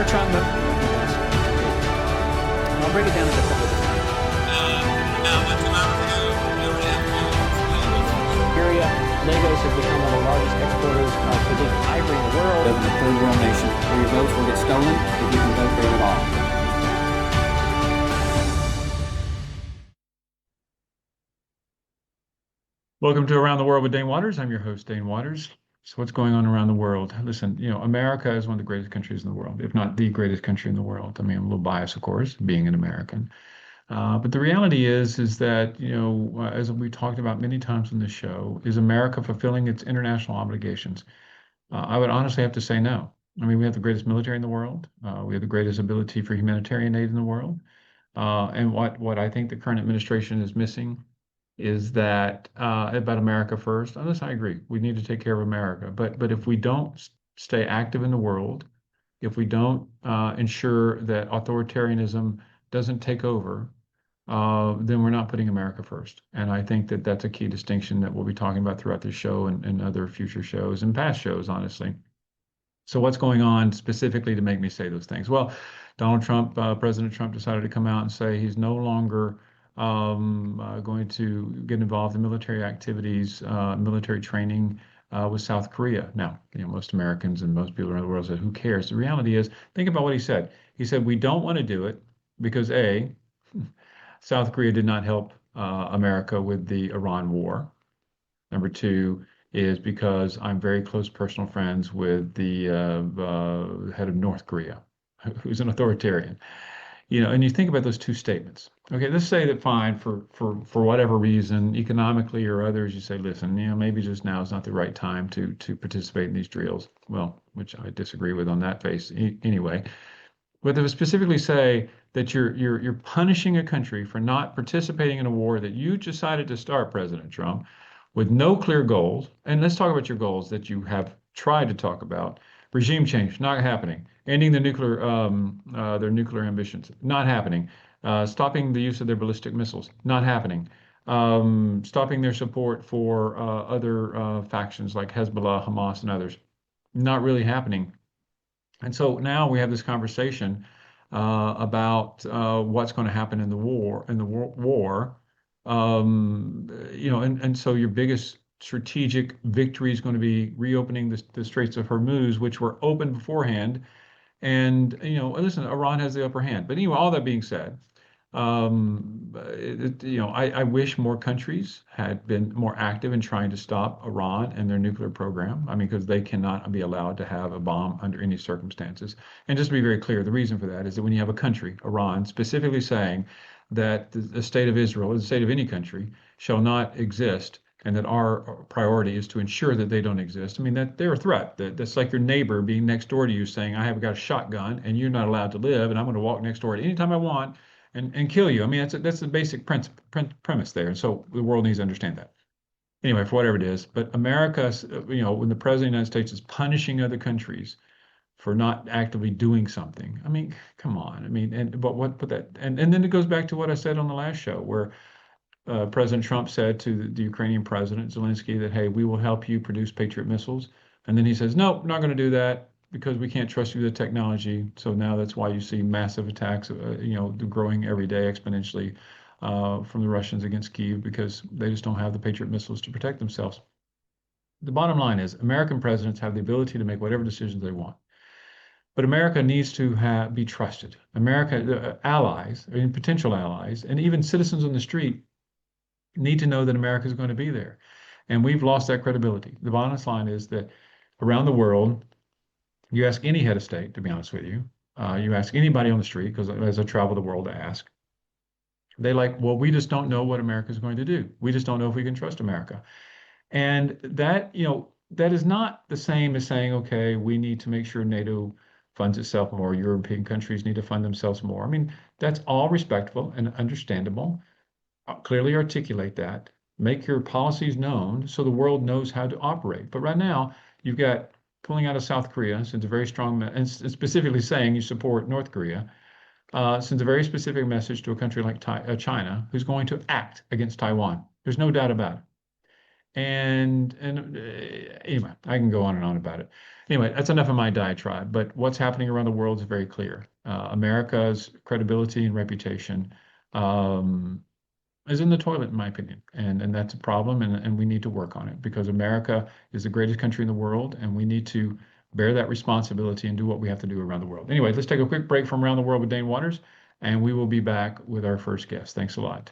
Trump. I'll break it down into a couple of different area. Lagos has become one of the largest exporters of Brazilian ivory in the world. Of the third world nation, where your votes will get stolen if you can vote for it at all. Welcome to Around the World with Dane Waters. I'm your host, Dane Waters. So what's going on around the world? Listen, America is one of the greatest countries in the world, if not the greatest country in the world. I mean, I'm a little biased, of course, being an American. But the reality is that, as we talked about many times on this show, is America fulfilling its international obligations? I would honestly have to say no. I mean, we have the greatest military in the world. We have the greatest ability for humanitarian aid in the world. And what I think the current administration is missing is that about America first. Unless I agree, we need to take care of America. But if we don't stay active in the world, if we don't ensure that authoritarianism doesn't take over, then we're not putting America first. And I think that that's a key distinction that we'll be talking about throughout this show and other future shows and past shows, honestly. So what's going on specifically to make me say those things? Well, President Trump decided to come out and say he's no longer going to get involved in military activities, military training with South Korea. Now, most Americans and most people around the world said, who cares? The reality is, think about what he said. He said, we don't want to do it because A, South Korea did not help America with the Iran war. Number two is because I'm very close personal friends with the head of North Korea, who's an authoritarian. And you think about those two statements. Okay, let's say that fine, for whatever reason, economically or others, you say, listen, maybe just now is not the right time to participate in these drills. Well, which I disagree with on that face anyway. But they would specifically say that you're punishing a country for not participating in a war that you decided to start, President Trump, with no clear goals. And let's talk about your goals that you have tried to talk about. Regime change, not happening. Ending their nuclear ambitions, not happening. Stopping the use of their ballistic missiles, not happening. Stopping their support for other factions like Hezbollah, Hamas, and others, not really happening. And so now we have this conversation about what's going to happen in the war. And so your biggest strategic victory is going to be reopening the Straits of Hormuz, which were open beforehand. And listen, Iran has the upper hand. But anyway, all that being said, I wish more countries had been more active in trying to stop Iran and their nuclear program. I mean, because they cannot be allowed to have a bomb under any circumstances. And just to be very clear, the reason for that is that when you have a country, Iran, specifically saying that the state of Israel, or the state of any country, shall not exist, and that our priority is to ensure that they don't exist. I mean, that they're a threat. That's like your neighbor being next door to you saying, I have got a shotgun and you're not allowed to live, and I'm going to walk next door at any time I want and kill you. I mean, that's the basic premise there. And so the world needs to understand that. Anyway, for whatever it is, but America, when the president of the United States is punishing other countries for not actively doing something, I mean, come on. I mean, and then it goes back to what I said on the last show, where President Trump said to the Ukrainian President Zelensky that, hey, we will help you produce Patriot missiles. And then he says, no, not going to do that because we can't trust you with the technology. So now that's why you see massive attacks, growing every day exponentially from the Russians against Kyiv, because they just don't have the Patriot missiles to protect themselves. The bottom line is American presidents have the ability to make whatever decisions they want. But America needs to be trusted. America, allies, I mean, potential allies, and even citizens on the street need to know that America is going to be there. And we've lost that credibility. The bottom line is that around the world, you ask any head of state, to be honest with you, you ask anybody on the street, because as I travel the world to ask, they well, we just don't know what America is going to do. We just don't know if we can trust America. And that is not the same as saying, okay, we need to make sure NATO funds itself more. European countries need to fund themselves more. I mean, that's all respectful and understandable. Clearly articulate that, make your policies known so the world knows how to operate. But right now, you've got pulling out of South Korea, sends a very strong, and specifically saying you support North Korea, sends a very specific message to a country like China, who's going to act against Taiwan. There's no doubt about it. Anyway, I can go on and on about it. Anyway, that's enough of my diatribe. But what's happening around the world is very clear. America's credibility and reputation um, is in the toilet, in my opinion, and that's a problem, and we need to work on it because America is the greatest country in the world, and we need to bear that responsibility and do what we have to do around the world. Anyway, let's take a quick break from Around the World with Dane Waters, and we will be back with our first guest. Thanks a lot.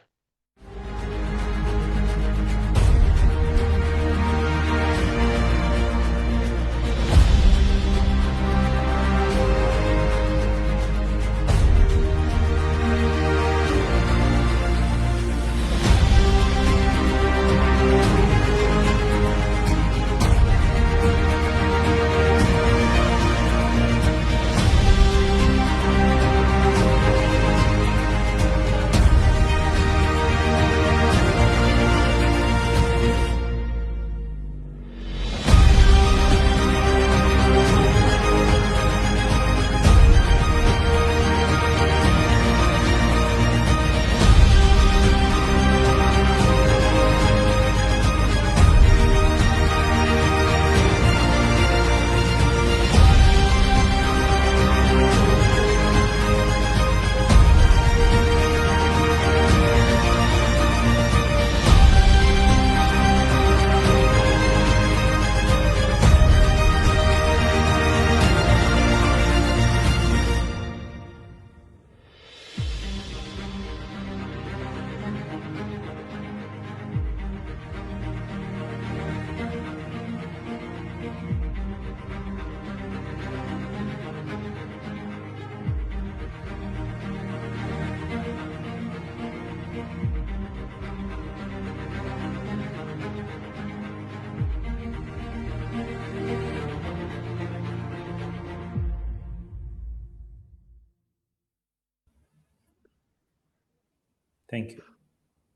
Thank you.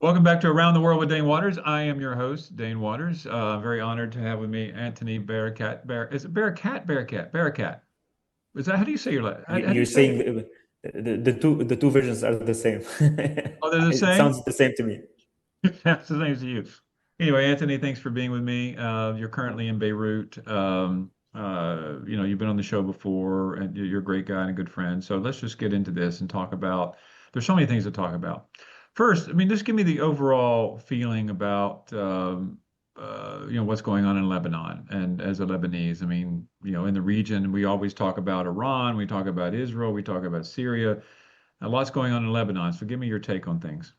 Welcome back to Around the World with Dane Waters. I am your host, Dane Waters. Very honored to have with me Antoni Barakat. Is it Barakat? Barakat. Is that how do you say your last? You're saying the two versions are the same. Oh, they're the It same? sounds the same to me. That's the same as you. Anyway, Antoni, thanks for being with me. You're currently in Beirut. You've been on the show before, and you're a great guy and a good friend. So let's just get into this and talk about. There's so many things to talk about. First, I mean, just give me the overall feeling about what's going on in Lebanon. And as a Lebanese, I mean, in the region, we always talk about Iran, we talk about Israel, we talk about Syria. A lot's going on in Lebanon. So give me your take on things.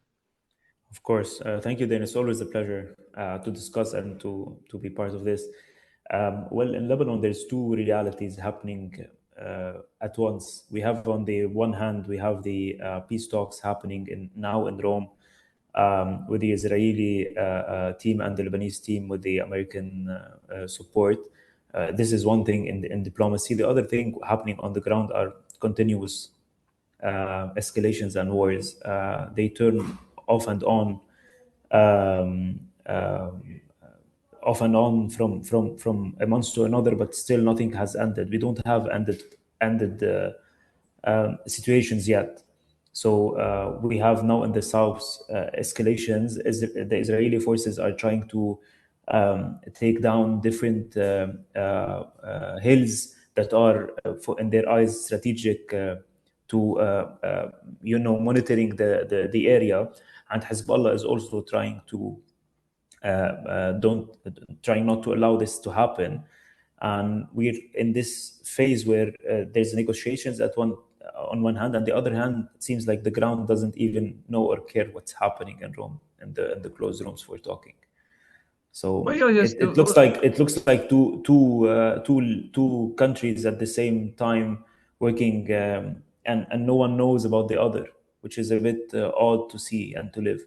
Of course. Thank you, Dan. It's always a pleasure to discuss and to be part of this. Well, in Lebanon, there's two realities happening at once. We have, on the one hand, we have the peace talks happening now in Rome with the Israeli team and the Lebanese team with the American support. This is one thing in diplomacy. The other thing happening on the ground are continuous escalations and wars. They turn off and on from a month to another, but still nothing has ended. We don't have ended situations yet. So we have now in the south escalations. The Israeli forces are trying to take down different hills that are, in their eyes, strategic to monitoring the area. And Hezbollah is also trying not to allow this to happen. And we're in this phase where there's negotiations on one hand, and the other hand, it seems like the ground doesn't even know or care what's happening in Rome, in the closed rooms for talking. So it looks like two countries at the same time working, and no one knows about the other, which is a bit odd to see and to live.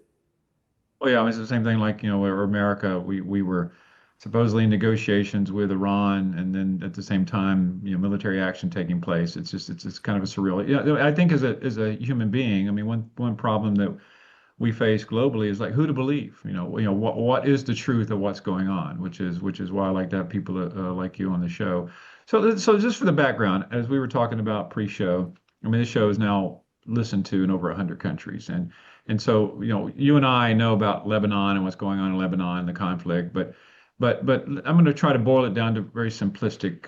Well, yeah, it's the same thing like, where America, we were supposedly in negotiations with Iran, and then at the same time, military action taking place. It's kind of a surreal. Yeah, I think as a human being, I mean, one problem that we face globally is like who to believe. What is the truth of what's going on, which is why I like to have people like you on the show. So just for the background, as we were talking about pre-show, I mean, this show is now listened to in over 100 countries, and And so, you and I know about Lebanon and what's going on in Lebanon, the conflict, but I'm going to try to boil it down to very simplistic,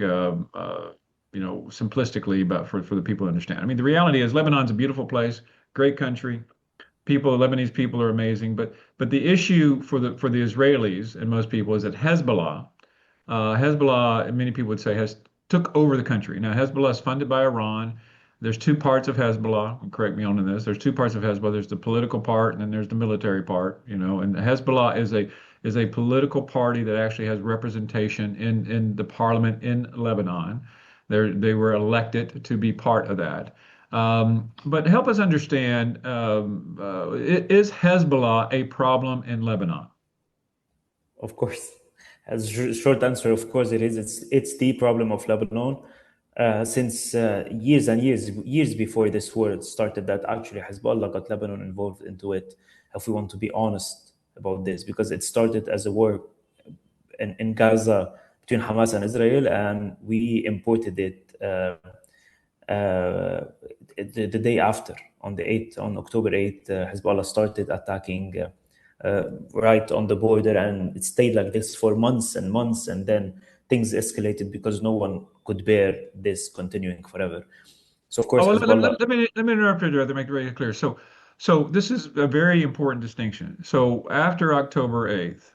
simplistically, but for the people to understand. I mean, the reality is Lebanon's a beautiful place, great country. Lebanese people are amazing, but the issue for the Israelis and most people is that Hezbollah, many people would say, has took over the country. Now, Hezbollah is funded by Iran. There's two parts of Hezbollah. And correct me on this. There's two parts of Hezbollah. There's the political part, and then there's the military part. And Hezbollah is a political party that actually has representation in the parliament in Lebanon. They were elected to be part of that. But help us understand: is Hezbollah a problem in Lebanon? Of course, as short answer, of course it is. It's the problem of Lebanon since years and years before this war started. That actually Hezbollah got Lebanon involved into it. If we want to be honest about this, because it started as a war in Gaza between Hamas and Israel, and we imported it the day after, on October 8th, Hezbollah started attacking right on the border, and it stayed like this for months and months, and then things escalated because no one could bear this continuing forever. So of course, Oh, well, Hezbollah. let me interrupt you there to make it very clear. So this is a very important distinction. So after October 8th,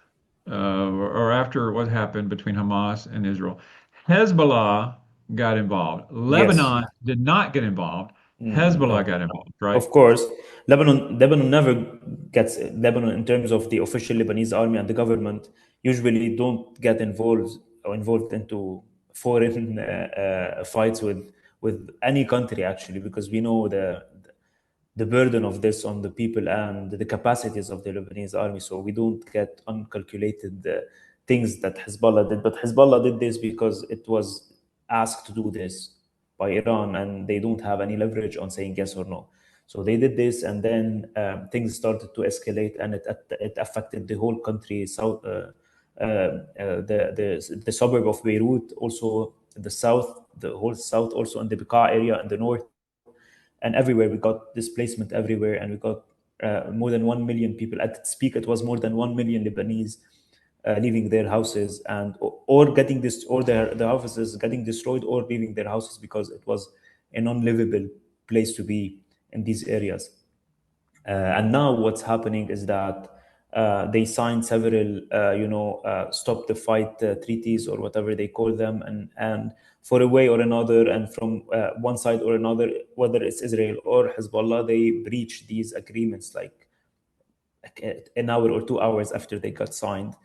or after what happened between Hamas and Israel, Hezbollah got involved. Yes. Lebanon did not get involved. Hezbollah got involved, right? Of course, Lebanon never gets Lebanon in terms of the official Lebanese army and the government usually don't get involved into foreign fights with any country, actually, because we know the burden of this on the people and the capacities of the Lebanese army. So we don't get uncalculated things that Hezbollah did. But Hezbollah did this because it was asked to do this by Iran, and they don't have any leverage on saying yes or no. So they did this, and then things started to escalate, and it affected the whole country. South, the suburb of Beirut, also the south, the whole south, also in the Bekaa area in the north, and everywhere we got displacement everywhere, and we got more than 1 million people. At its peak, it was more than 1 million Lebanese leaving their houses and or getting this, or their houses getting destroyed, or leaving their houses because it was a non-livable place to be in these areas. And now what's happening is that they signed several, stop the fight treaties, or whatever they call them, and for a way or another, and from one side or another, whether it's Israel or Hezbollah, they breach these agreements like an hour or 2 hours after they got signed.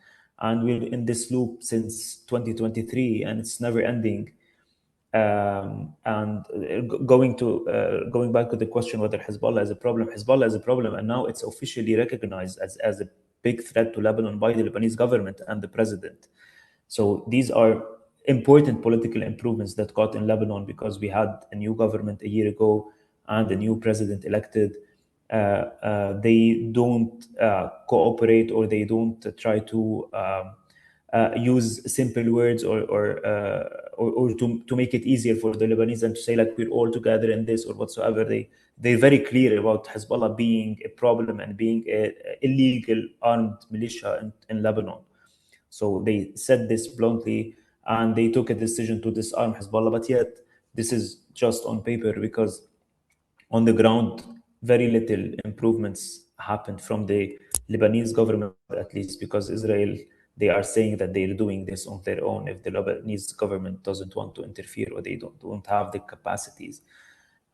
And we're in this loop since 2023, and it's never ending. And going back to the question whether Hezbollah is a problem, Hezbollah is a problem, and now it's officially recognized as a big threat to Lebanon by the Lebanese government and the president. So these are important political improvements that got in Lebanon, because we had a new government a year ago and a new president elected. They don't cooperate, or they don't try to use simple words or to make it easier for the Lebanese, and to say like we're all together in this or whatsoever. They're very clear about Hezbollah being a problem and being an illegal armed militia in Lebanon. So they said this bluntly, and they took a decision to disarm Hezbollah. But yet this is just on paper, because on the ground very little improvements happened from the Lebanese government, at least, because Israel, they are saying that they're doing this on their own if the Lebanese government doesn't want to interfere, or they don't have the capacities.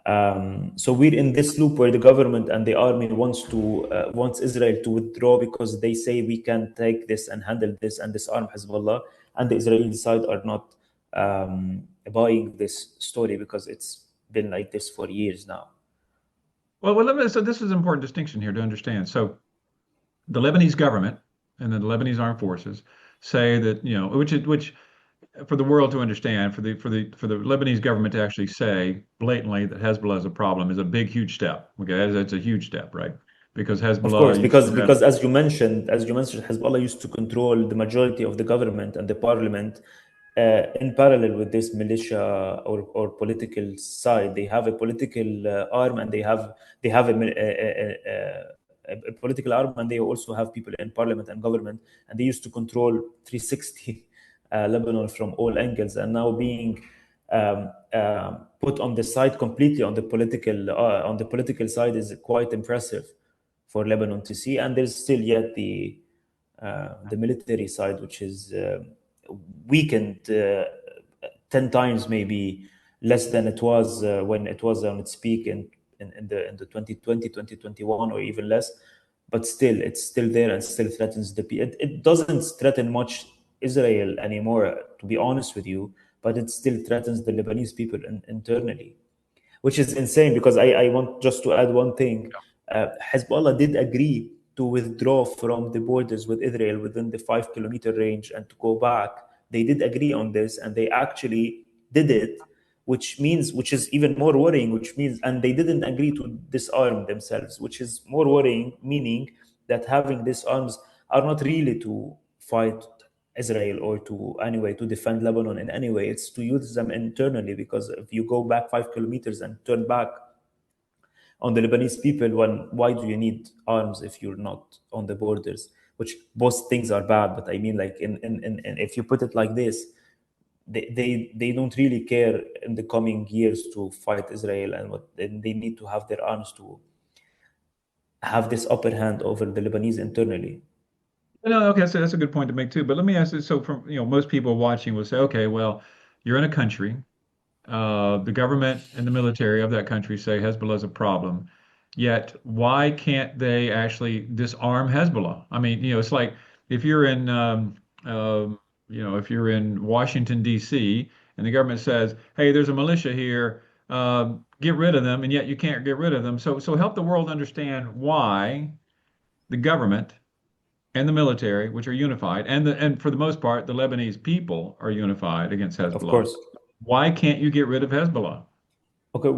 So we're in this loop where the government and the army wants Israel to withdraw, because they say we can take this and handle this and disarm Hezbollah, and the Israeli side are not buying this story, because it's been like this for years now. So this is an important distinction here to understand. So the Lebanese government and then the Lebanese Armed Forces say that, which for the world to understand, for the Lebanese government to actually say blatantly that Hezbollah is a problem is a big, huge step. Okay, that's a huge step, right? Because Hezbollah, of course, because as you mentioned, Hezbollah used to control the majority of the government and the parliament. In parallel with this militia or political side, they have a political arm, and they have a political arm, and they also have people in parliament and government, and they used to control 360 Lebanon from all angles, and now being put on the side completely on the political side is quite impressive for Lebanon to see. And there's still yet the military side, which is weakened 10 times maybe less than it was when it was on its peak in the 2020, 2021, or even less. But still, it's still there and still threatens the people. It doesn't threaten much Israel anymore, to be honest with you, but it still threatens the Lebanese people internally, which is insane. Because I want just to add one thing. Hezbollah did agree to withdraw from the borders with Israel within the 5-kilometer range and to go back. They did agree on this, and they actually did it, which is even more worrying, and they didn't agree to disarm themselves, which is more worrying, meaning that having these arms are not really to fight Israel or to defend Lebanon in any way. It's to use them internally, because if you go back 5 kilometers and turn back on the Lebanese people, why do you need arms if you're not on the borders? Which both things are bad, but I mean, like, in if you put it like this, they don't really care in the coming years to fight Israel, and they need to have their arms to have this upper hand over the Lebanese internally. No, okay, so that's a good point to make too. But let me ask you, so from, most people watching will say, okay, well, you're in a country, the government and the military of that country say Hezbollah is a problem. Yet, why can't they actually disarm Hezbollah? I mean, it's like if you're in, if you're in Washington, D.C., and the government says, hey, there's a militia here, get rid of them, and yet you can't get rid of them. So help the world understand why the government and the military, which are unified, and for the most part, the Lebanese people are unified against Of Hezbollah. course. Why can't you get rid of Hezbollah? Okay,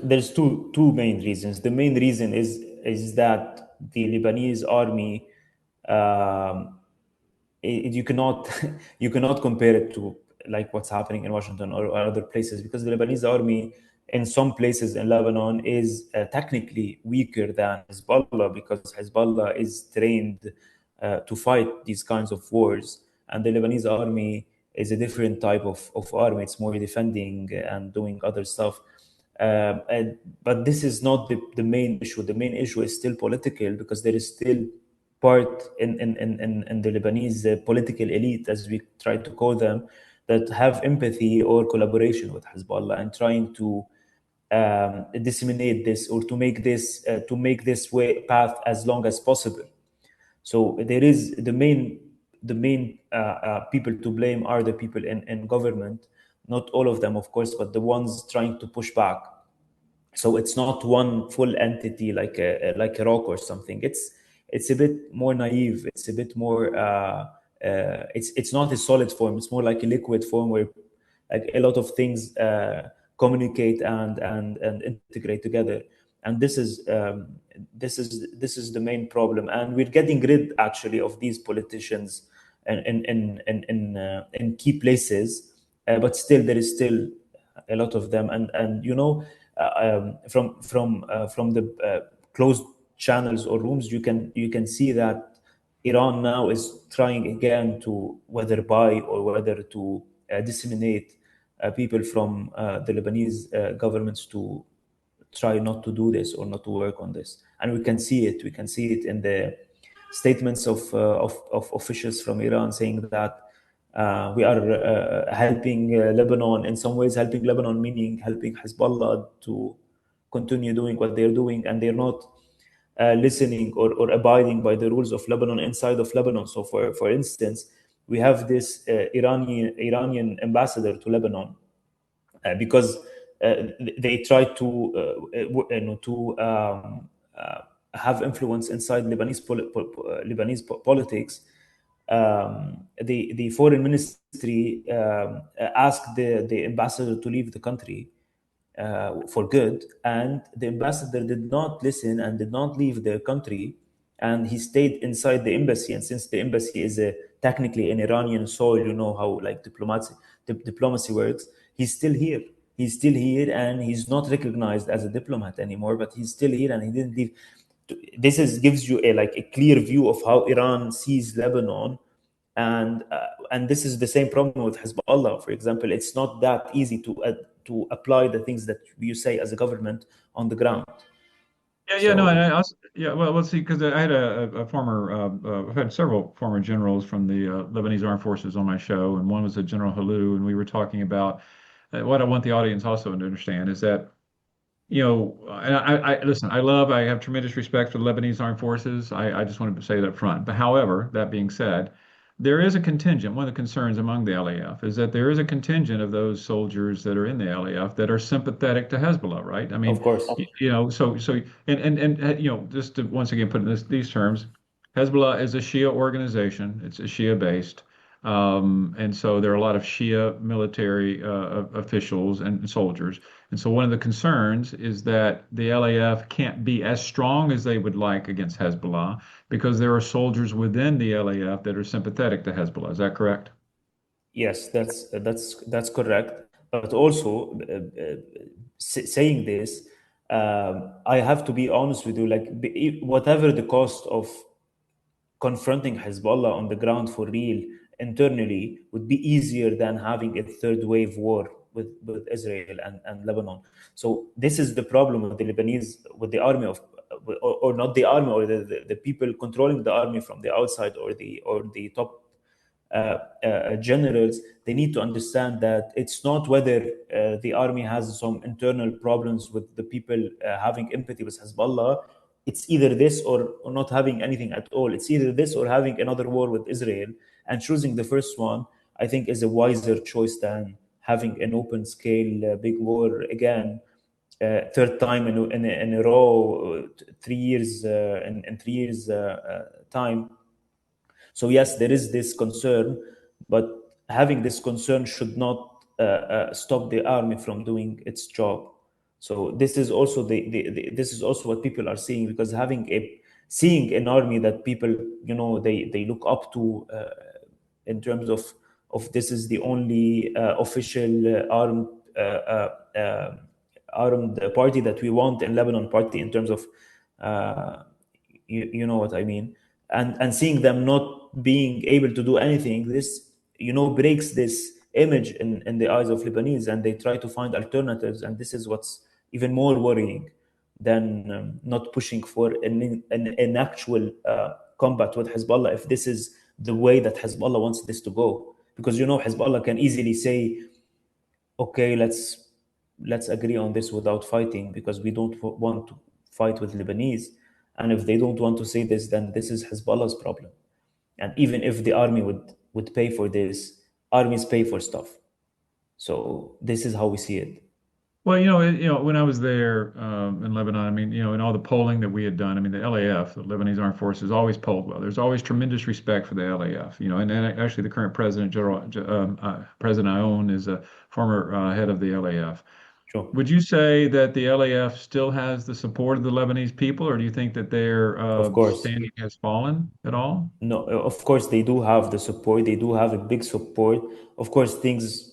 there's two main reasons. The main reason is that the Lebanese army, you cannot you cannot compare it to like what's happening in Washington or other places, because the Lebanese army in some places in Lebanon is technically weaker than Hezbollah, because Hezbollah is trained to fight these kinds of wars, and the Lebanese army is a different type of army. It's more defending and doing other stuff. But this is not the main issue. The main issue is still political, because there is still part in the Lebanese political elite, as we try to call them, that have empathy or collaboration with Hezbollah and trying to disseminate this, or to make this path as long as possible. So there is the main people to blame are the people in government, not all of them, of course, but the ones trying to push back. So it's not one full entity like a rock or something. It's a bit more naive. It's a bit more. It's not a solid form. It's more like a liquid form, where like a lot of things communicate and integrate together. And this is the main problem. And we're getting rid actually of these politicians in key places, but still there is still a lot of them. And from the closed channels or rooms, you can see that Iran now is trying again to whether buy or whether to disseminate people from the Lebanese governments to try not to do this or not to work on this. And we can see it. We can see it in the statements of officials from Iran saying that we are helping Lebanon in some ways, helping Lebanon, meaning helping Hezbollah to continue doing what they're doing, and they're not listening or abiding by the rules of Lebanon inside of Lebanon. So, for instance, we have this Iranian ambassador to Lebanon because they try to have influence inside Lebanese politics. The foreign ministry asked the ambassador to leave the country for good, and the ambassador did not listen and did not leave the country, and he stayed inside the embassy. And since the embassy is technically an Iranian soil, you know how like diplomacy works. He's still here. He's still here, and he's not recognized as a diplomat anymore. But he's still here, and he didn't leave. this is gives you a like a clear view of how Iran sees Lebanon, and this is the same problem with Hezbollah. For example, it's not that easy to apply the things that you say as a government on the ground. Yeah, yeah, no, and So I also, yeah, well, let's see, because I had a former, I've had several former generals from the Lebanese Armed Forces on my show, and one was a General Halou, and we were talking about what I want the audience also to understand is that, and I listen, I have tremendous respect for the Lebanese Armed Forces. I just wanted to say that up front. But however, that being said, there is a contingent. One of the concerns among the LAF is that there is a contingent of those soldiers that are in the LAF that are sympathetic to Hezbollah, right? I of mean, course, just to once again put in these terms, Hezbollah is a Shia organization. It's a Shia based. And so there are a lot of Shia military officials and soldiers. And so one of the concerns is that the LAF can't be as strong as they would like against Hezbollah because there are soldiers within the LAF that are sympathetic to Hezbollah. Is that correct? yes, that's correct. But also, saying this, I have to be honest with you. Like, whatever the cost of confronting Hezbollah on the ground for real internally would be easier than having a third wave war with Israel and Lebanon. So this is the problem with the Lebanese, with the army of, or not the army, or the people controlling the army from the outside, or the top generals. They need to understand that it's not whether the army has some internal problems with the people having empathy with Hezbollah. It's either this or not having anything at all. It's either this or having another war with Israel. And choosing the first one, I think, is a wiser choice than having an open scale big war again. Third time in a row, 3 years in 3 years time. So yes, there is this concern, but having this concern should not stop the army from doing its job. So this is also this is also what people are seeing, because seeing an army that people they look up to in terms of this is the only official armed party that we want in Lebanon, party in terms of you know what I mean, and seeing them not being able to do anything, this breaks this image in the eyes of Lebanese, and they try to find alternatives, and this is what's even more worrying than not pushing for an actual combat with Hezbollah, if this is the way that Hezbollah wants this to go. Because Hezbollah can easily say, okay, let's agree on this without fighting, because we don't want to fight with Lebanese. And if they don't want to say this, then this is Hezbollah's problem. And even if the army would pay for this, armies pay for stuff. So this is how we see it. Well, when I was there in Lebanon, I mean, in all the polling that we had done, I mean, the LAF, the Lebanese Armed Forces, always polled well. There's always tremendous respect for the LAF, and actually the current president, President Aoun, is a former head of the LAF. Sure. Would you say that the LAF still has the support of the Lebanese people, or do you think that their Of course. standing has fallen at all? No, of course they do have the support. They do have a big support. Of course, things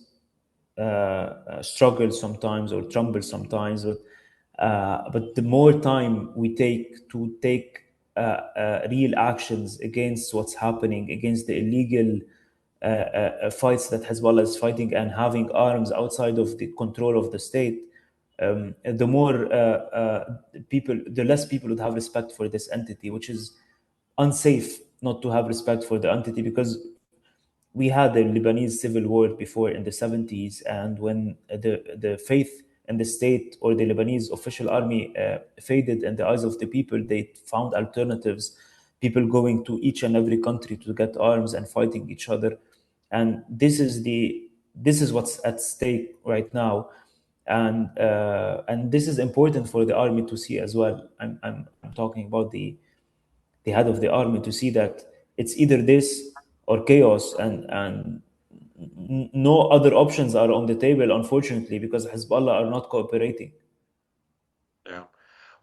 struggle sometimes or tremble sometimes, but the more time we take to take real actions against what's happening, against the illegal fights that Hezbollah is fighting and having arms outside of the control of the state, the more the less people would have respect for this entity, which is unsafe not to have respect for the entity, because we had the Lebanese civil war before in the 70s, and when the faith in the state or the Lebanese official army faded in the eyes of the people, they found alternatives, people going to each and every country to get arms and fighting each other. And this is what's at stake right now. And this is important for the army to see as well. I'm talking about the head of the army, to see that it's either this or chaos, and no other options are on the table, unfortunately, because Hezbollah are not cooperating. Yeah.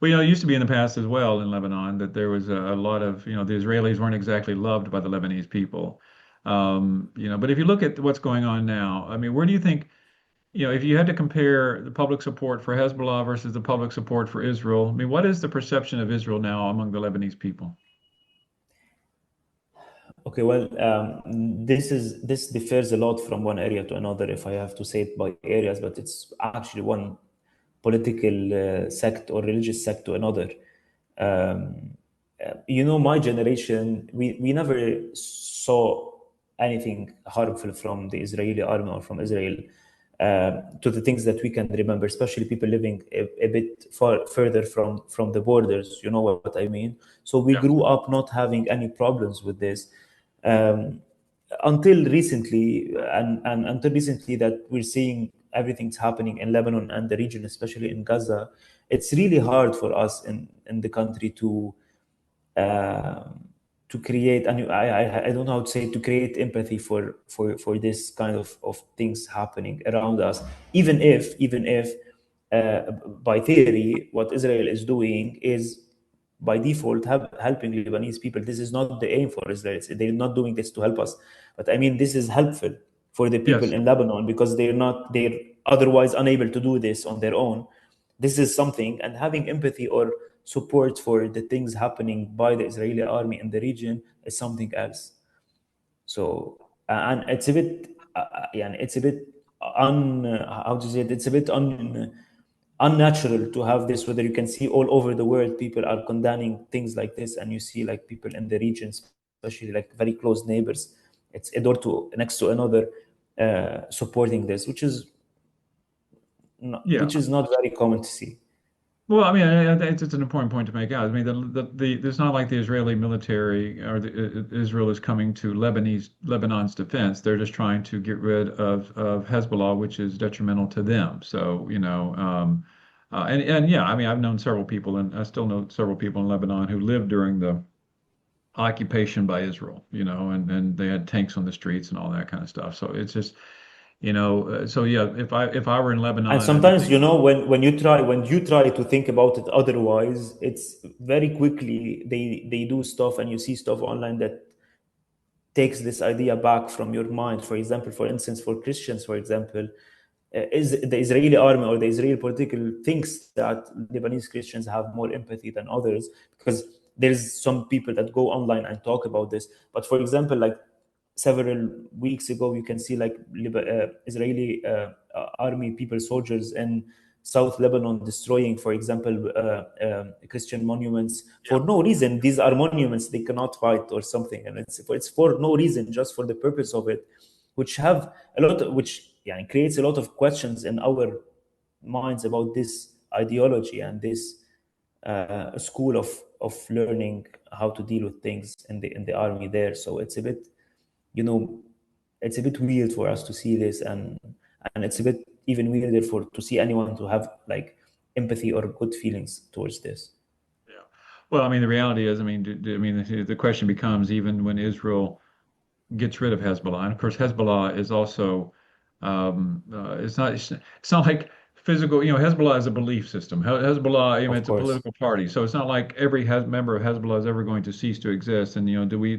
Well, it used to be in the past as well in Lebanon that there was a lot of, the Israelis weren't exactly loved by the Lebanese people. But if you look at what's going on now, I mean, where do you think if you had to compare the public support for Hezbollah versus the public support for Israel, I mean, what is the perception of Israel now among the Lebanese people? Okay, well, this differs a lot from one area to another, if I have to say it by areas, but it's actually one political sect or religious sect to another. My generation, we never saw anything harmful from the Israeli army or from Israel, to the things that we can remember, especially people living a bit far further from the borders. You know what I mean? So we Yeah. grew up not having any problems with this, um, until recently, and until recently that we're seeing everything's happening in Lebanon and the region, especially in Gaza. It's really hard for us in the country uh, to create, and I don't know how to say, to create empathy for this kind of things happening around us, even if by theory what Israel is doing is by default helping Lebanese people. This is not the aim for Israel. They're not doing this to help us, but I mean, this is helpful for the people Yes. in Lebanon because they're otherwise unable to do this on their own. This is something, and having empathy or support for the things happening by the Israeli army in the region is something else. So, and it's a bit, yeah, it's a bit how to say it? It's a bit unnatural to have this. Whether you can see all over the world, people are condemning things like this, and you see like people in the region, especially like very close neighbors, it's a door to next to another, supporting this, Yeah. which is not very common to see. Well, I mean, I think it's an important point to make out. I mean, it's not like the Israeli military or Israel is coming to Lebanon's defense. They're just trying to get rid of Hezbollah, which is detrimental to them. So, and yeah, I mean, I've known several people, and I still know several people in Lebanon who lived during the occupation by Israel, and they had tanks on the streets and all that kind of stuff. So it's just, so yeah, if I were in And Lebanon, and sometimes, when you try to think about it otherwise, it's very quickly they do stuff, and you see stuff online that takes this idea back from your mind. For instance, for Christians, for example, is the Israeli army or the Israeli political thinks that Lebanese Christians have more empathy than others, because there's some people that go online and talk about this. But for example, like several weeks ago, you can see like Israeli army people, soldiers in South Lebanon destroying, for example, Christian monuments for no reason. These are monuments they cannot fight or something, and it's for no reason, just for the purpose of it, which have a lot of, which yeah, creates a lot of questions in our minds about this ideology and this school of learning how to deal with things in the army there. So it's a bit, it's a bit weird for us to see this, and it's a bit even weirder to see anyone to have like empathy or good feelings towards this. yeah. Well, I mean, the reality is, I mean, I mean, the question becomes, even when Israel gets rid of Hezbollah, and of course, Hezbollah is also, it's not like physical. Hezbollah is a belief system. Hezbollah, Of it's a course. political party, so it's not like every member of Hezbollah is ever going to cease to exist. And do we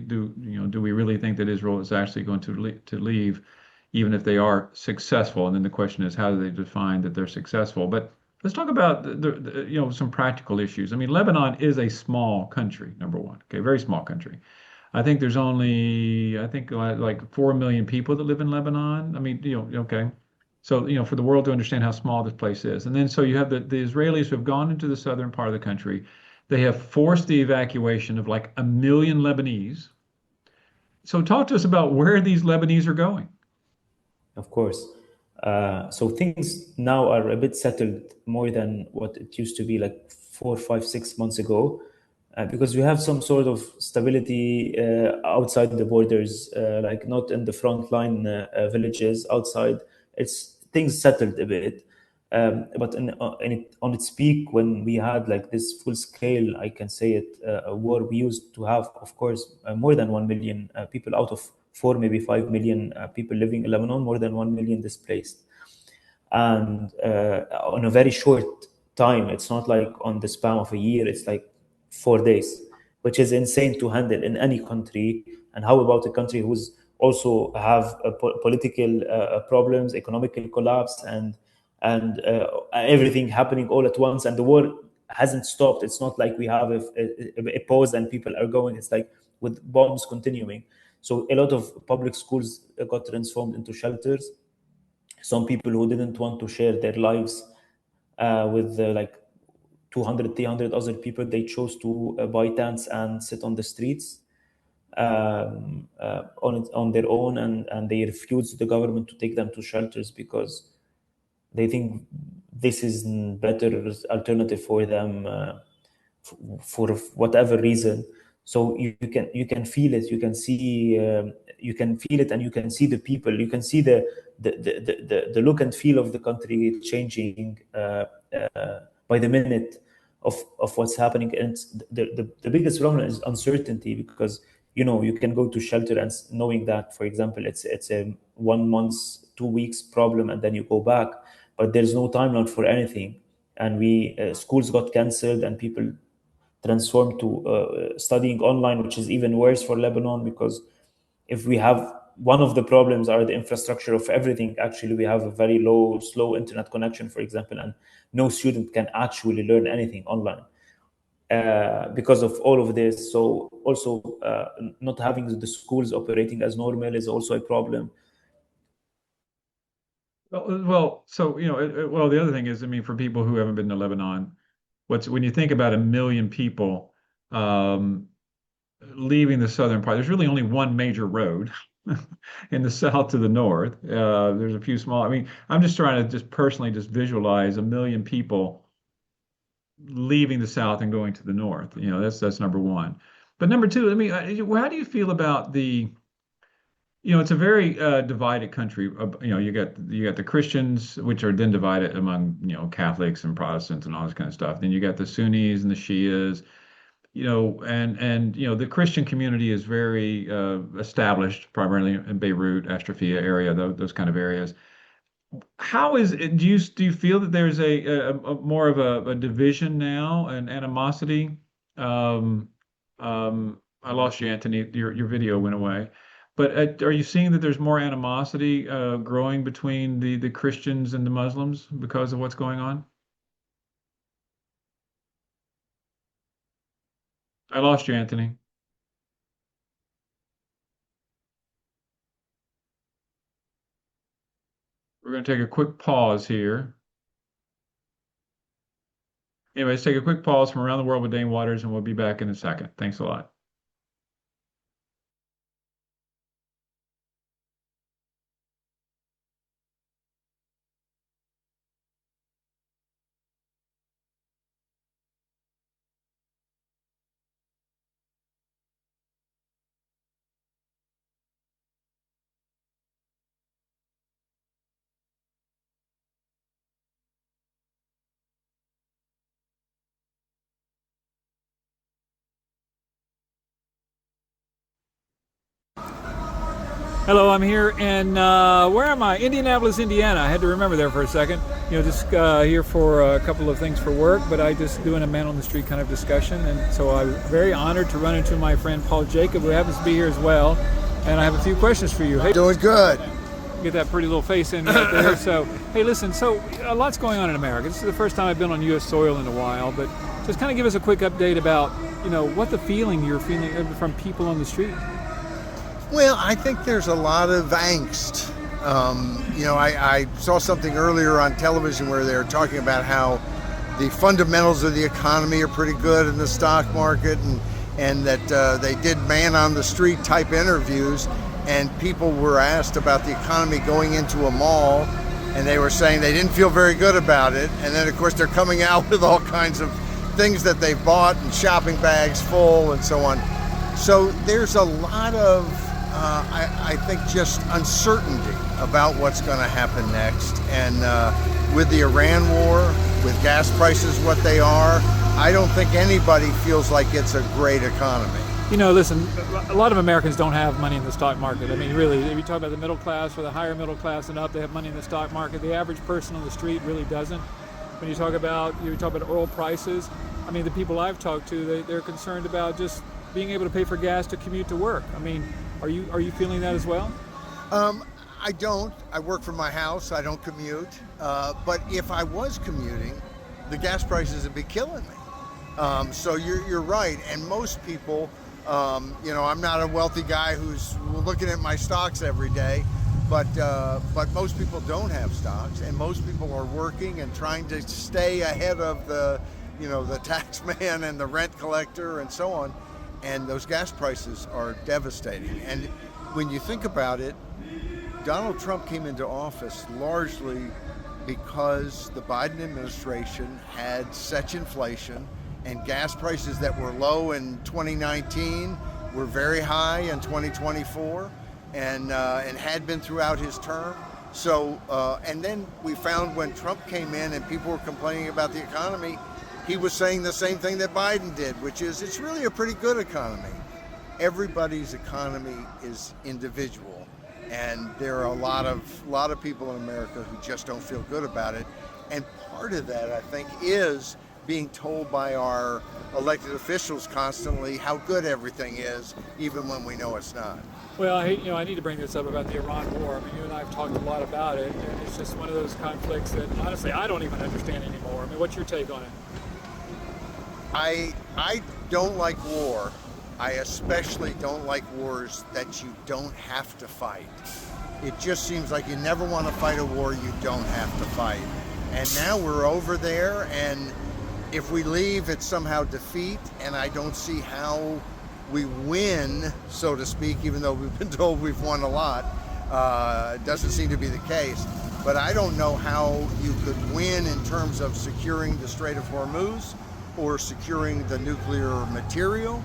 really think that Israel is actually going to leave, even if they are successful? And then the question is, how do they define that they're successful? But let's talk about some practical issues. I mean, Lebanon is a small country, number one. Okay, very small country. I think there's only, I think like 4 million people that live in Lebanon. I mean, okay. So, for the world to understand how small this place is. And then so you have the Israelis who have gone into the southern part of the country. They have forced the evacuation of like 1 million Lebanese. So talk to us about where these Lebanese are going. Of course. So things now are a bit settled more than what it used to be like 4, 5, 6 months ago, because we have some sort of stability outside the borders, like not in the front line villages outside. It's things settled a bit. But on its peak, when we had like this full scale, I can say it, war, we used to have, of course, more than 1 million people out of 4, maybe 5 million people living in Lebanon, more than 1 million displaced. And on a very short time, it's not like on the span of a year, it's like 4 days, which is insane to handle in any country. And how about a country also have political problems, economical collapse, and everything happening all at once, and the war hasn't stopped. It's not like we have a pause and people are going. It's like with bombs continuing. So a lot of public schools got transformed into shelters. Some people who didn't want to share their lives with like 200, 300 other people, they chose to buy tents and sit on the streets on their own, and they refused the government to take them to shelters because they think this is better alternative for them for whatever reason. So you can feel it, you can see you can feel it, and you can see the people, you can see the look and feel of the country changing by the minute of what's happening. And the biggest problem is uncertainty, because you can go to shelter and knowing that, for example, it's a 1 month, 2 weeks problem, and then you go back, but there's no timeline for anything. And schools got cancelled, and people transformed to studying online, which is even worse for Lebanon, because if we have one of the problems are the infrastructure of everything. Actually, we have a very slow internet connection, for example, and no student can actually learn anything online because of all of this. So also not having the schools operating as normal is also a problem. Well, so well, the other thing is, I mean, for people who haven't been to Lebanon, when you think about 1 million people leaving the southern part, there's really only one major road in the south to the north. There's a few small. I mean, I'm just trying to personally visualize 1 million people leaving the south and going to the north. That's number one. But number two, how do you feel about it's a very divided country. You got the Christians, which are then divided among Catholics and Protestants and all this kind of stuff. Then you got the Sunnis and the Shias. And the Christian community is very established, primarily in Beirut, Astrafia area, those kind of areas. How is it? Do you feel that there's a more of a division now, and animosity? I lost you, Antoni. Your video went away. But are you seeing that there's more animosity growing between the Christians and the Muslims because of what's going on? I lost you, Antoni. We're going to take a quick pause here. Anyways, take a quick pause from Around the World with Dane Waters, and we'll be back in a second. Thanks a lot. Hello, I'm here in, where am I? Indianapolis, Indiana. I had to remember there for a second. Just here for a couple of things for work, but I just doing a man on the street kind of discussion. And so I was very honored to run into my friend Paul Jacob, who happens to be here as well. And I have a few questions for you. Hey, doing good. Get that pretty little face in right there. So, hey, listen, so a lot's going on in America. This is the first time I've been on U.S. soil in a while, but just kind of give us a quick update about, what the feeling you're feeling from people on the street. Well, I think there's a lot of angst. I saw something earlier on television where they were talking about how the fundamentals of the economy are pretty good in the stock market, and that they did man on the street type interviews, and people were asked about the economy going into a mall, and they were saying they didn't feel very good about it. And then, of course, they're coming out with all kinds of things that they've bought and shopping bags full and so on. So there's a lot of I think just uncertainty about what's going to happen next. And with the Iran war, with gas prices what they are, I don't think anybody feels like it's a great economy. Listen, a lot of Americans don't have money in the stock market. I mean, really, if you talk about the middle class or the higher middle class and up, they have money in the stock market. The average person on the street really doesn't. When you talk about oil prices, I mean, the people I've talked to, they're concerned about just being able to pay for gas to commute to work. I mean, Are you feeling that as well? I don't. I work from my house. I don't commute. But if I was commuting, the gas prices would be killing me. So you're right. And most people, I'm not a wealthy guy who's looking at my stocks every day, but most people don't have stocks, and most people are working and trying to stay ahead of the tax man and the rent collector and so on. And those gas prices are devastating. And when you think about it, Donald Trump came into office largely because the Biden administration had such inflation, and gas prices that were low in 2019 were very high in 2024, and had been throughout his term. So, and then we found when Trump came in and people were complaining about the economy, he was saying the same thing that Biden did, which is it's really a pretty good economy. Everybody's economy is individual. And there are a lot of people in America who just don't feel good about it. And part of that, I think, is being told by our elected officials constantly how good everything is, even when we know it's not. Well, I need to bring this up about the Iran war. I mean, you and I have talked a lot about it, and it's just one of those conflicts that, honestly, I don't even understand anymore. I mean, what's your take on it? I don't like war. I especially don't like wars that you don't have to fight. It just seems like you never want to fight a war you don't have to fight. And now we're over there, and if we leave, it's somehow defeat, and I don't see how we win, so to speak, even though we've been told we've won a lot. It doesn't seem to be the case. But I don't know how you could win in terms of securing the Strait of Hormuz or securing the nuclear material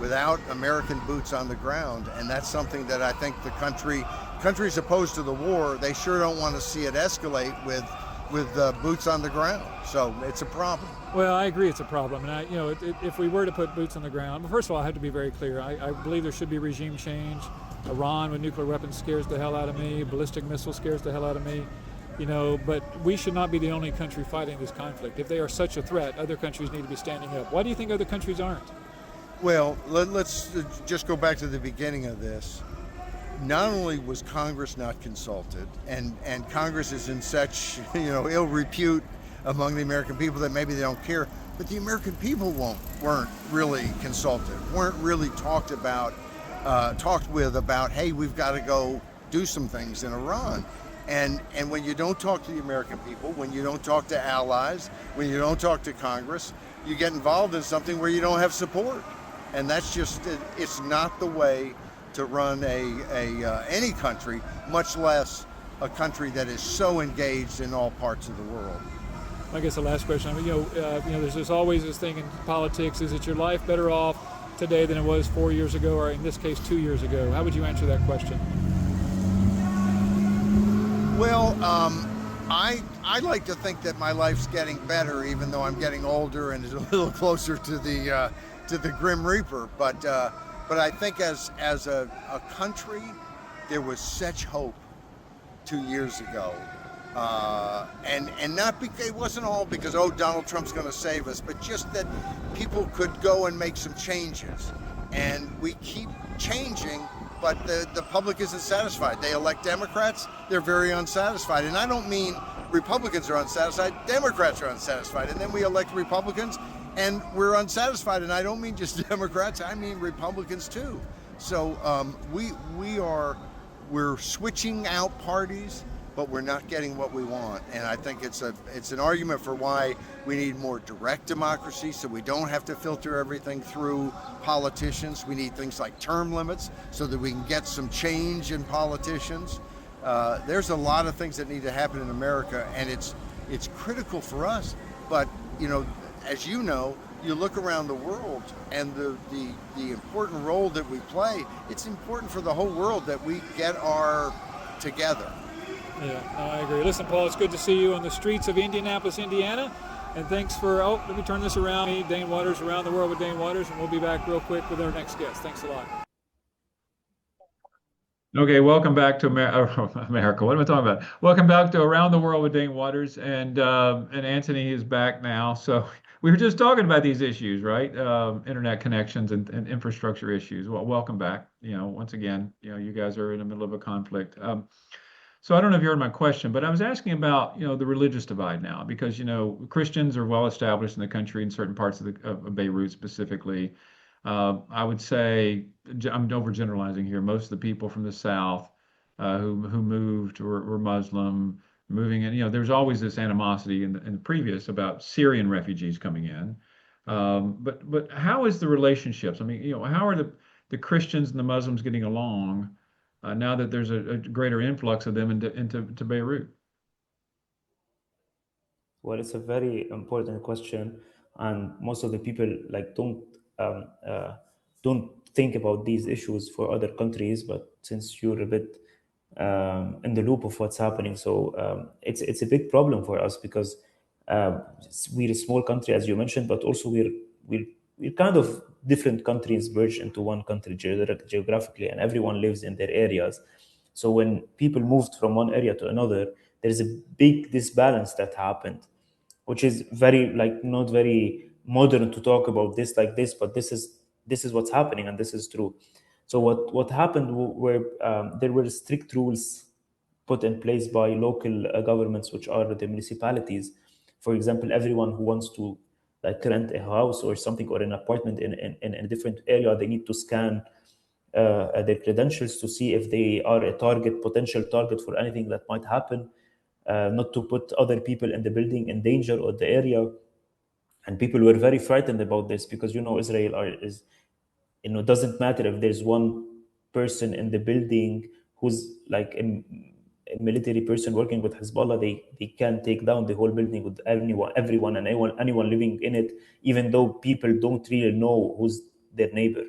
without American boots on the ground. And that's something that I think the countries opposed to the war, they sure don't want to see it escalate with boots on the ground. So it's a problem. Well, I agree it's a problem. And if we were to put boots on the ground, well, first of all, I have to be very clear. I believe there should be regime change. Iran with nuclear weapons scares the hell out of me. Ballistic missile scares the hell out of me. But we should not be the only country fighting this conflict. If they are such a threat, other countries need to be standing up. Why do you think other countries aren't? Well, let's just go back to the beginning of this. Not only was Congress not consulted, and Congress is in such ill repute among the American people that maybe they don't care, but the American people weren't really consulted, weren't really talked with about, hey, we've got to go do some things in Iran. And when you don't talk to the American people, when you don't talk to allies, when you don't talk to Congress, you get involved in something where you don't have support. And that's just, it's not the way to run any country, much less a country that is so engaged in all parts of the world. I guess the last question, there's always this thing in politics, is it your life better off today than it was 4 years ago, or in this case, 2 years ago? How would you answer that question? Well, I like to think that my life's getting better, even though I'm getting older and is a little closer to the Grim Reaper. But I think as a country, there was such hope 2 years ago, and not because it wasn't all because Donald Trump's going to save us, but just that people could go and make some changes, and we keep changing. But the public isn't satisfied. They elect Democrats, they're very unsatisfied. And I don't mean Republicans are unsatisfied, Democrats are unsatisfied. And then we elect Republicans and we're unsatisfied. And I don't mean just Democrats, I mean Republicans too. So we're switching out parties, but we're not getting what we want. And I think it's an argument for why we need more direct democracy, so we don't have to filter everything through politicians. We need things like term limits so that we can get some change in politicians. There's a lot of things that need to happen in America, and it's critical for us. But as you know, you look around the world and the important role that we play. It's important for the whole world that we get our together. Yeah, I agree. Listen, Paul, it's good to see you on the streets of Indianapolis, Indiana. And thanks for, let me turn this around. Dane Waters, Around the World with Dane Waters, and we'll be back real quick with our next guest. Thanks a lot. Okay, welcome back to America. What am I talking about? Welcome back to Around the World with Dane Waters, and Antoni is back now. So we were just talking about these issues, right? Internet connections and infrastructure issues. Well, welcome back. Once again, you guys are in the middle of a conflict. So I don't know if you heard my question, but I was asking about, the religious divide now, because, Christians are well established in the country in certain parts of Beirut specifically. I would say, I'm overgeneralizing here, most of the people from the South who moved were Muslim, moving in. There's always this animosity in the previous about Syrian refugees coming in. But how is the relationships? I mean, how are the Christians and the Muslims getting along now that there's a greater influx of them into Beirut? Well, it's a very important question, and most of the people um, uh, don't think about these issues for other countries. But since you're a bit in the loop of what's happening, so it's a big problem for us because uh, we're a small country, as you mentioned, but also we're kind of different countries merged into one country geographically, and everyone lives in their areas. So when people moved from one area to another, there's a big disbalance that happened, which is very not very modern to talk about this like this, but this is what's happening, and this is true. So what happened were there were strict rules put in place by local governments, which are the municipalities. For example, everyone who wants to rent a house or something or an apartment in a different area, they need to scan their credentials to see if they are a potential target for anything that might happen, not to put other people in the building in danger or the area. And people were very frightened about this because Israel is doesn't matter if there's one person in the building who's like a military person working with Hezbollah, they can take down the whole building with everyone and anyone living in it, even though people don't really know who's their neighbor.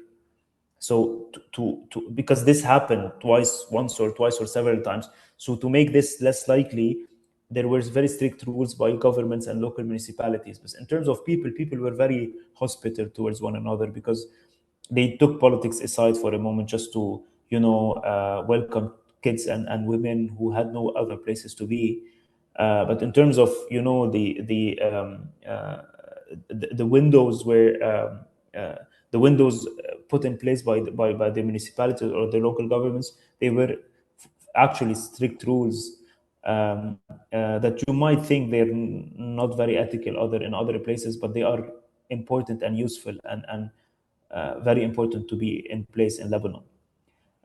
So because this happened once or twice or several times, so to make this less likely, there were very strict rules by governments and local municipalities. But in terms of people were very hospitable towards one another because they took politics aside for a moment just to welcome kids and women who had no other places to be. But in terms of the windows were the windows put in place by the municipalities or the local governments, they were actually strict rules that you might think they're not very ethical other in other places, but they are important and useful and very important to be in place in Lebanon.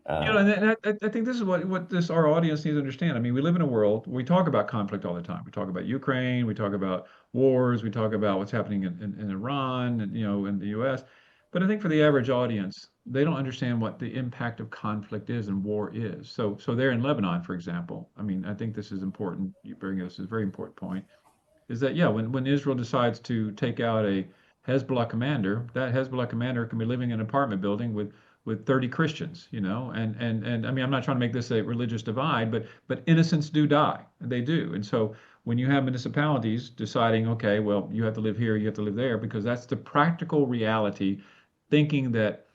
And I think this is what our audience needs to understand. I mean, we live in a world, we talk about conflict all the time. We talk about Ukraine, we talk about wars, we talk about what's happening in Iran and in the US. But I think for the average audience, they don't understand what the impact of conflict is and war is. So there in Lebanon, for example, I mean, I think this is important. You bring this is a very important point, is that when Israel decides to take out a Hezbollah commander, that Hezbollah commander can be living in an apartment building with 30 Christians, and I mean, I'm not trying to make this a religious divide, but innocents do die. They do. And so when you have municipalities deciding, okay, well, you have to live here, you have to live there, because that's the practical reality, thinking that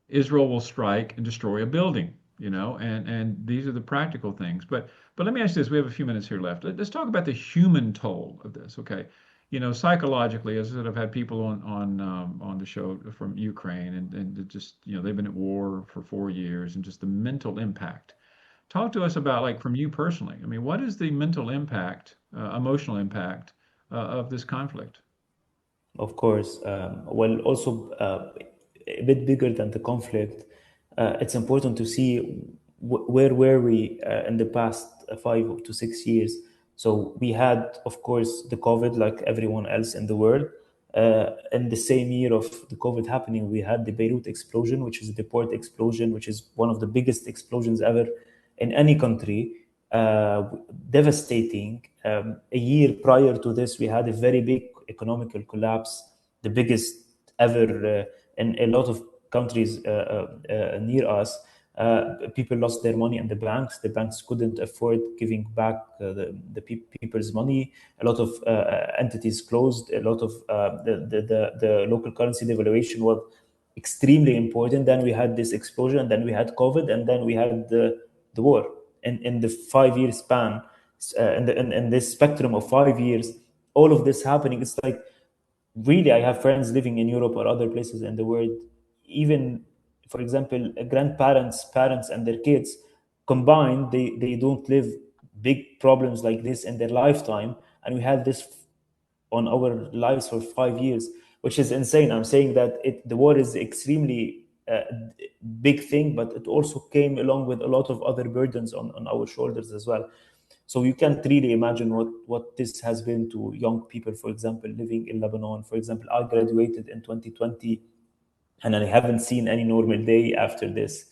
Israel will strike and destroy a building, and these are the practical things. But let me ask you this: we have a few minutes here left. Let's talk about the human toll of this. Okay, psychologically, as I said, I've had people on the show from Ukraine, and just they've been at war for 4 years, and just the mental impact. Talk to us about, like, from you personally. I mean, what is the mental impact, emotional impact of this conflict? Of course. Well, also a bit bigger than the conflict, it's important to see where were we in the past 5 to 6 years. So we had, of course, the COVID, like everyone else in the world. In the same year of the COVID happening, we had the Beirut explosion, which is the port explosion, which is one of the biggest explosions ever in any country. Devastating. A year prior to this, we had a very big economical collapse, the biggest ever in a lot of countries near us. People lost their money in the banks. The banks couldn't afford giving back the people's money. A lot of entities closed. A lot of the local currency devaluation was extremely important. Then we had this explosion, and then we had COVID, and then we had the war. In the 5 year span, in this spectrum of 5 years, all of this happening, it's like really, I have friends living in Europe or other places in the world. Even, for example, grandparents, parents, and their kids combined, they don't live big problems like this in their lifetime, and we had this on our lives for 5 years, which is insane. I'm saying that the war is extremely big thing, but it also came along with a lot of other burdens on our shoulders as well. So you can't really imagine what this has been to young people, for example, living in Lebanon. For example, I graduated in 2020, and I haven't seen any normal day after this,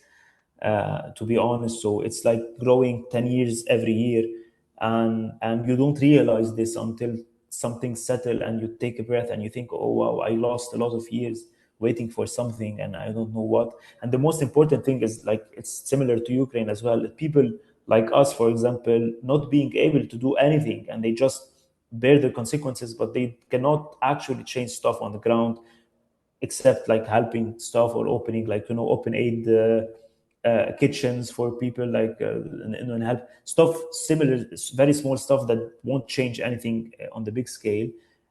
to be honest. So it's like growing 10 years every year, and you don't realize this until something settle and you take a breath and you think, oh wow, I lost a lot of years waiting for something and I don't know what. And the most important thing is, like, it's similar to Ukraine as well. People like us, for example, not being able to do anything, and they just bear the consequences, but they cannot actually change stuff on the ground, except like helping stuff or opening, like, open aid kitchens for people, like, and help stuff similar, very small stuff that won't change anything on the big scale,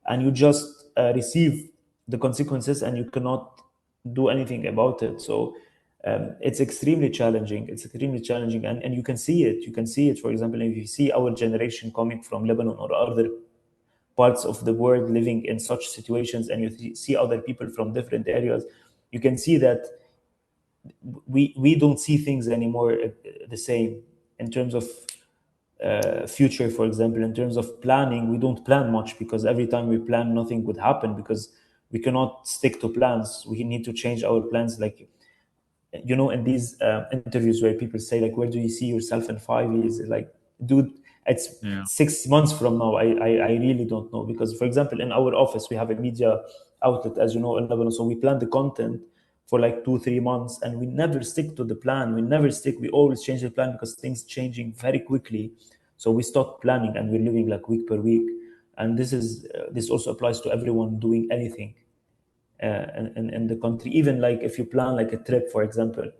and you just receive the consequences and you cannot do anything about it. So it's extremely challenging. It's extremely challenging, and you can see it. You can see it, for example, if you see our generation coming from Lebanon or other parts of the world living in such situations, and you see other people from different areas, you can see that we don't see things anymore the same in terms of future. For example, in terms of planning, we don't plan much, because every time we plan, nothing would happen, because we cannot stick to plans. We need to change our plans, like, in these interviews where people say, like, where do you see yourself in 5 years? Like, dude, it's Yeah. 6 months from now. I really don't know, because, for example, in our office we have a media outlet, as you know, in Lebanon. So we plan the content for like 2-3 months, and we never stick to the plan. We always change the plan, because things changing very quickly. So we stop planning and we're living like week per week. And this also applies to everyone doing anything in the country. Even like if you plan like a trip, for example,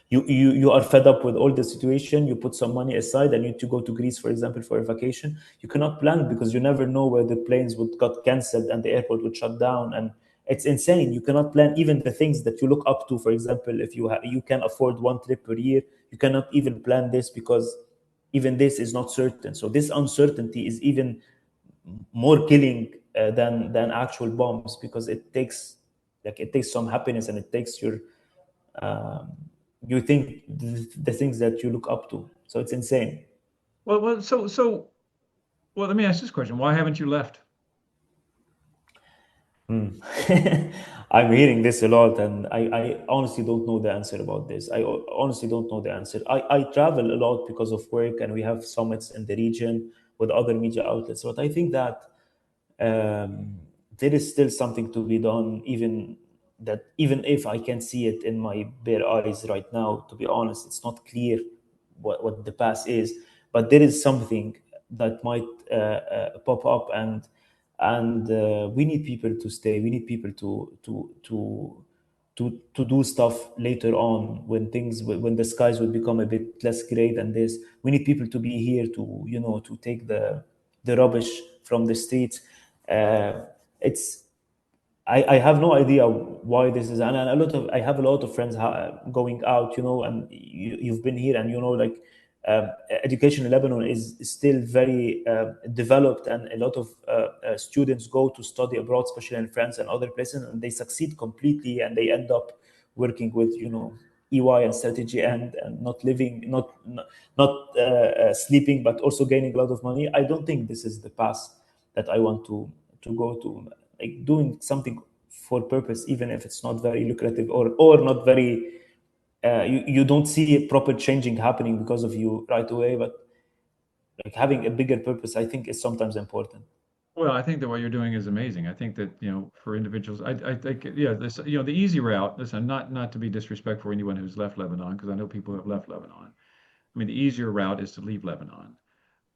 you are fed up with all the situation, you put some money aside and you need to go to Greece, for example, for a vacation. You cannot plan, because you never know where the planes would got cancelled and the airport would shut down, and it's insane. You cannot plan even the things that you look up to. For example, if you can afford one trip per year, you cannot even plan this, because even this is not certain. So this uncertainty is even more killing than actual bombs, because it takes some happiness, and it takes um, you think the things that you look up to. So it's insane. Well, let me ask this question: why haven't you left? I'm hearing this a lot, and I honestly don't know the answer about this. I honestly don't know the answer. I travel a lot because of work, and we have summits in the region with other media outlets. But I think that there is still something to be done, even if I can see it in my bare eyes right now. To be honest, it's not clear what the path is, but there is something that might pop up, and we need people to stay. We need people to do stuff later on, when the skies will become a bit less gray than this. We need people to be here to take the rubbish from the streets. It's I have no idea why this is, and I have a lot of friends going out, and you've been here, and like, education in Lebanon is still very developed, and a lot of students go to study abroad, especially in France and other places, and they succeed completely, and they end up working with EY and strategy, and not living, not sleeping, but also gaining a lot of money. I don't think this is the path that I want to go to, like doing something for purpose, even if it's not very lucrative, or not very you don't see a proper changing happening because of you right away, but like having a bigger purpose, I think, is sometimes important. Well, I think that what you're doing is amazing. I think that, for individuals, I think, yeah, this, the easy route, listen, not to be disrespectful for anyone who's left Lebanon, because I know people who have left Lebanon. I mean, the easier route is to leave Lebanon.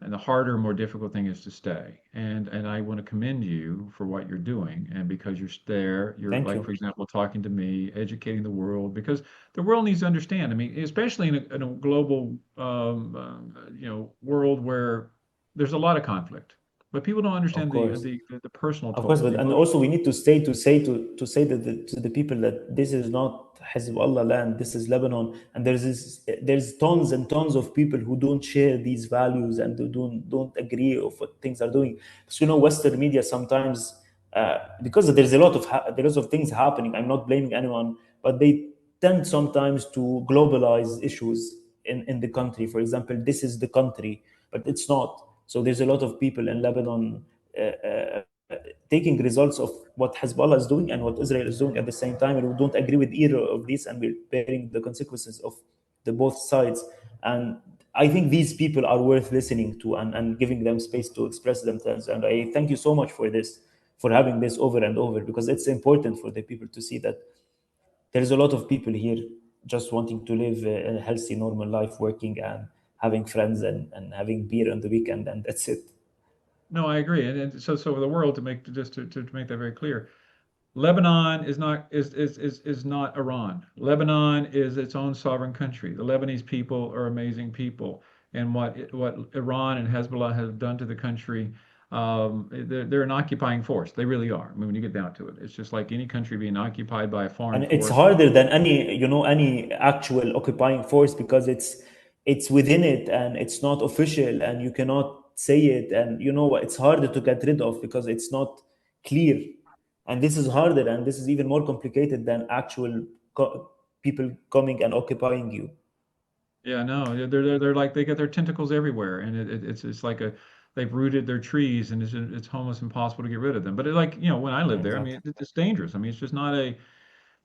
And the harder, more difficult thing is to stay. And I want to commend you for what you're doing. And because you're there, you're Thank like, you. for example, talking to me, educating the world, because the world needs to understand. I mean, especially in a global, world where there's a lot of conflict. but people don't Of understand course. the personal Of toll, course, the but and emotional. also we need to say to the people that this is not Hezbollah land. This is Lebanon, and there's tons and tons of people who don't share these values and who don't agree of what things are doing. So Western media sometimes because there's a lot of things happening. I'm not blaming anyone, but they tend sometimes to globalize issues in the country. For example, this is the country, but it's not. So there's a lot of people in Lebanon taking results of what Hezbollah is doing and what Israel is doing at the same time, and we don't agree with either of these, and we're bearing the consequences of the both sides. And I think these people are worth listening to and giving them space to express themselves. And I thank you so much for this, for having this over and over, because it's important for the people to see that there's a lot of people here just wanting to live a healthy, normal life, working and having friends and having beer on the weekend, and that's it. No, I agree. And so the world, to make to make that very clear, Lebanon is not Iran. Lebanon is its own sovereign country. The Lebanese people are amazing people, and what Iran and Hezbollah have done to the country, they're an occupying force. They really are. I mean, when you get down to it, it's just like any country being occupied by a foreign And it's force. harder than any actual occupying force, because it's within it and it's not official and you cannot say it, and it's harder to get rid of because it's not clear. And this is harder, and this is even more complicated than actual people coming and occupying you. Yeah, no, they're like they get their tentacles everywhere, and it's like they've rooted their trees, and it's almost impossible to get rid of them. But like when I lived there, I mean Exactly. it's dangerous. I mean it's just not a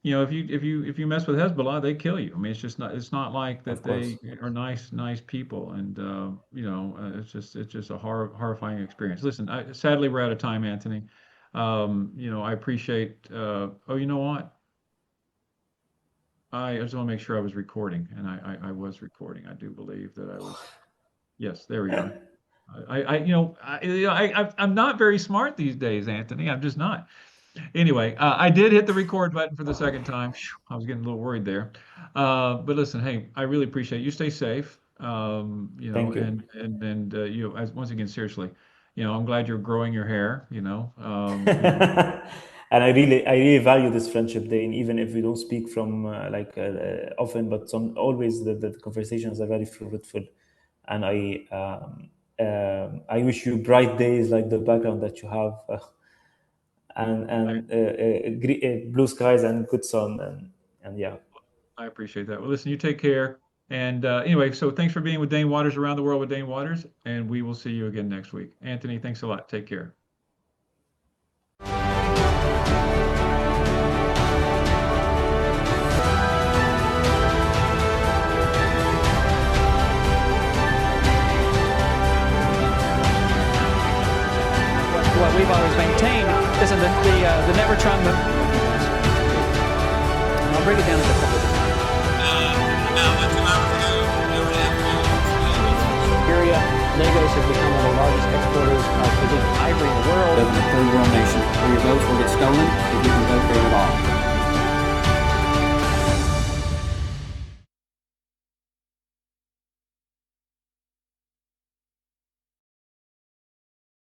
if you mess with Hezbollah, they kill you. I mean it's not like Of that course. they are nice people, and it's just a horrifying experience. Listen, sadly we're out of time, Anthony. I appreciate. Oh, you know what? I just want to make sure I was recording, and I was recording. I do believe that I was. Yes, there we are. I'm not very smart these days, Anthony. I'm just not. Anyway, I did hit the record button for the second time. Phew, I was getting a little worried there. But listen, hey, I really appreciate it. You stay safe. Thank you. Once again, seriously, I'm glad you're growing your hair. And I really value this friendship, Dane, even if we don't speak from often, but always the conversations are very fruitful. And I wish you bright days like the background that you have, I, and blue skies and good sun, and yeah. I appreciate that. Well, listen, you take care. And anyway, so thanks for being with Dane Waters around the world with Dane Waters, and we will see you again next week. Anthony, thanks a lot. Take care.